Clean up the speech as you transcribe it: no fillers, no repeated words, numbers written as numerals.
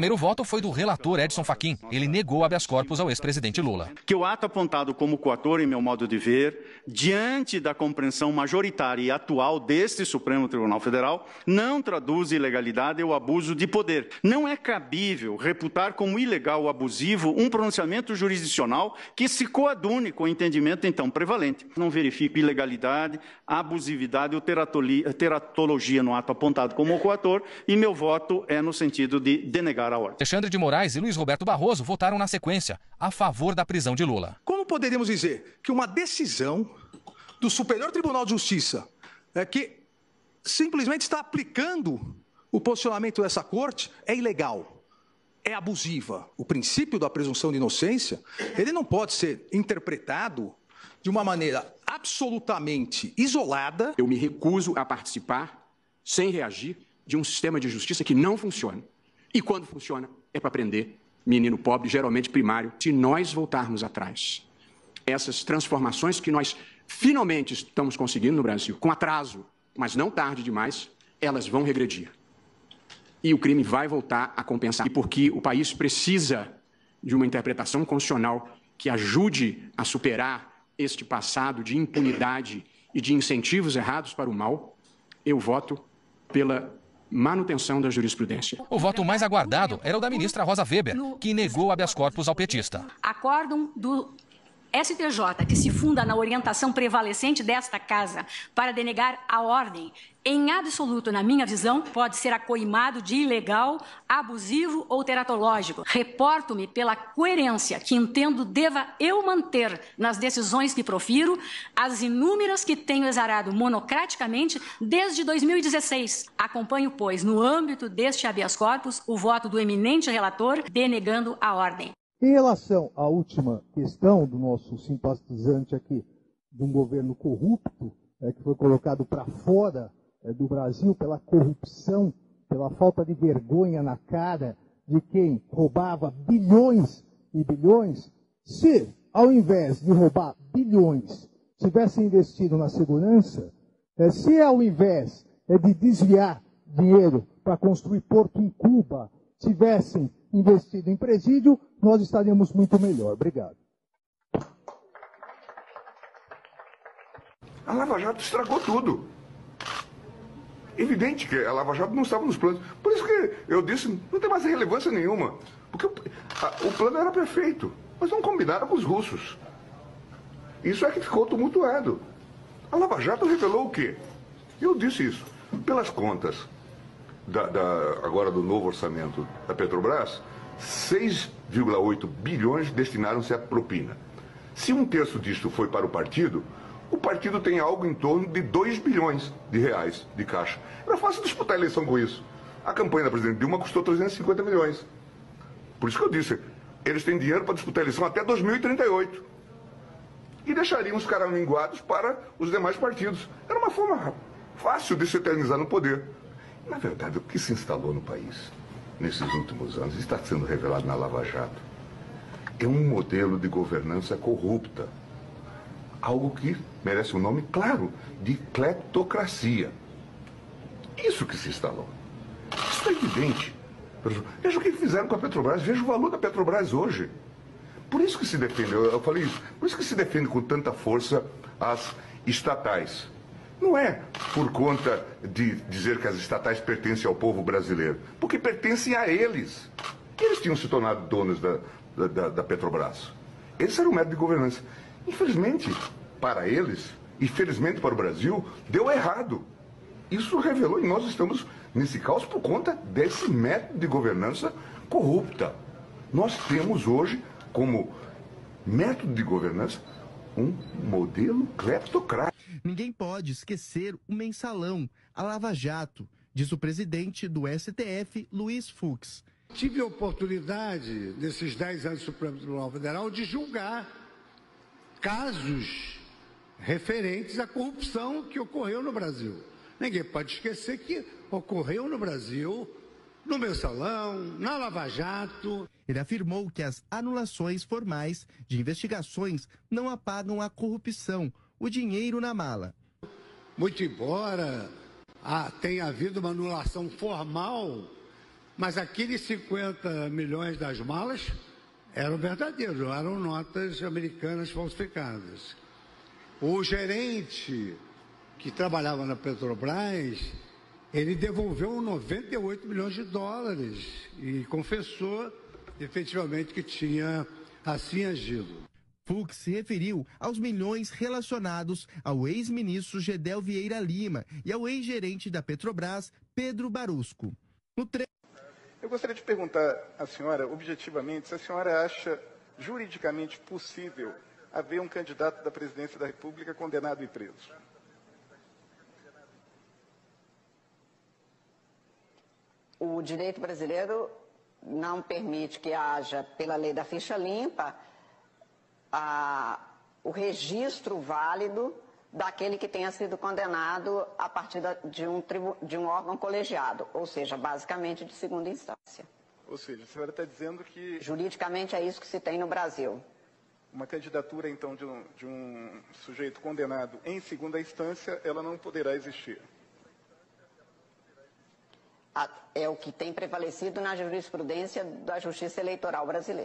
primeiro voto foi do relator Edson Fachin. Ele negou habeas corpus ao ex-presidente Lula. Que o ato apontado como coator, em meu modo de ver, diante da compreensão majoritária e atual deste Supremo Tribunal Federal, não traduz ilegalidade ou abuso de poder. Não é cabível reputar como ilegal ou abusivo um pronunciamento jurisdicional que se coadune com o entendimento então prevalente. Não verifico ilegalidade, abusividade ou teratologia no ato apontado como coator e meu voto é no sentido de denegar a ordem. Alexandre de Moraes e Luiz Roberto Barroso votaram na sequência a favor da prisão de Lula. Como poderíamos dizer que uma decisão do Superior Tribunal de Justiça que simplesmente está aplicando o posicionamento dessa corte é ilegal, é abusiva? O princípio da presunção de inocência, ele não pode ser interpretado de uma maneira absolutamente isolada. Eu me recuso a participar, sem reagir, de um sistema de justiça que não funciona. E quando funciona, é para prender menino pobre, geralmente primário. Se nós voltarmos atrás, essas transformações que nós finalmente estamos conseguindo no Brasil, com atraso, mas não tarde demais, elas vão regredir. E o crime vai voltar a compensar. E porque o país precisa de uma interpretação constitucional que ajude a superar este passado de impunidade e de incentivos errados para o mal, eu voto pela manutenção da jurisprudência. O voto mais aguardado era o da ministra Rosa Weber, que negou habeas corpus ao petista. Acórdão do STJ, que se funda na orientação prevalecente desta Casa para denegar a ordem, em absoluto, na minha visão, pode ser acoimado de ilegal, abusivo ou teratológico. Reporto-me pela coerência que entendo deva eu manter nas decisões que profiro, as inúmeras que tenho exarado monocraticamente desde 2016. Acompanho, pois, no âmbito deste habeas corpus, o voto do eminente relator denegando a ordem. Em relação à última questão do nosso simpatizante aqui, de um governo corrupto, que foi colocado para fora do Brasil pela corrupção, pela falta de vergonha na cara de quem roubava bilhões e bilhões, se, ao invés de roubar bilhões, tivesse investido na segurança, se ao invés de desviar dinheiro para construir porto em Cuba, tivessem investido em presídio, nós estaríamos muito melhor. Obrigado. A Lava Jato estragou tudo. Evidente que a Lava Jato não estava nos planos. Por isso que eu disse, não tem mais relevância nenhuma. Porque o plano era perfeito, mas não combinaram com os russos. Isso é que ficou tumultuado. A Lava Jato revelou o quê? Eu disse isso. Pelas contas agora do novo orçamento da Petrobras, 6,8 bilhões destinaram-se à propina. Se um terço disto foi para o partido tem algo em torno de 2 bilhões de reais de caixa. Era fácil disputar a eleição com isso. A campanha da presidente Dilma custou 350 milhões. Por isso que eu disse, eles têm dinheiro para disputar a eleição até 2038. E deixariam os caraminguados para os demais partidos. Era uma forma fácil de se eternizar no poder. Na verdade, o que se instalou no país nesses últimos anos, está sendo revelado na Lava Jato, é um modelo de governança corrupta. Algo que merece um nome claro, de cleptocracia. Isso que se instalou. Isso é evidente. Veja o que fizeram com a Petrobras, veja o valor da Petrobras hoje. Por isso que se defende, eu falei isso, por isso que se defende com tanta força as estatais. Não é por conta de dizer que as estatais pertencem ao povo brasileiro, porque pertencem a eles. Eles tinham se tornado donos da Petrobras. Esse era o método de governança. Infelizmente, para eles, e felizmente para o Brasil, deu errado. Isso revelou, e nós estamos nesse caos por conta desse método de governança corrupta. Nós temos hoje, como método de governança, um modelo cleptocrático. Ninguém pode esquecer o mensalão, a Lava Jato, diz o presidente do STF, Luiz Fux. Tive a oportunidade, nesses 10 anos do Supremo Tribunal Federal, de julgar casos referentes à corrupção que ocorreu no Brasil. Ninguém pode esquecer que ocorreu no Brasil, no mensalão, na Lava Jato. Ele afirmou que as anulações formais de investigações não apagam a corrupção, o dinheiro na mala. Muito embora tenha havido uma anulação formal, Mas aqueles 50 milhões das malas eram verdadeiros, eram notas americanas falsificadas. O gerente que trabalhava na Petrobras, ele devolveu 98 milhões de dólares e confessou efetivamente que tinha assim agido. Fux se referiu aos milhões relacionados ao ex-ministro Gedel Vieira Lima e ao ex-gerente da Petrobras, Pedro Barusco. Eu gostaria de perguntar à senhora, objetivamente, se a senhora acha juridicamente possível haver um candidato da presidência da República condenado e preso. O direito brasileiro não permite que haja, pela lei da ficha limpa, o registro válido daquele que tenha sido condenado a partir de um órgão colegiado, ou seja, basicamente de segunda instância. Ou seja, a senhora está dizendo que... Juridicamente é isso que se tem no Brasil. Uma candidatura, então, de um sujeito condenado em segunda instância, ela não poderá existir. É o que tem prevalecido na jurisprudência da Justiça Eleitoral brasileira.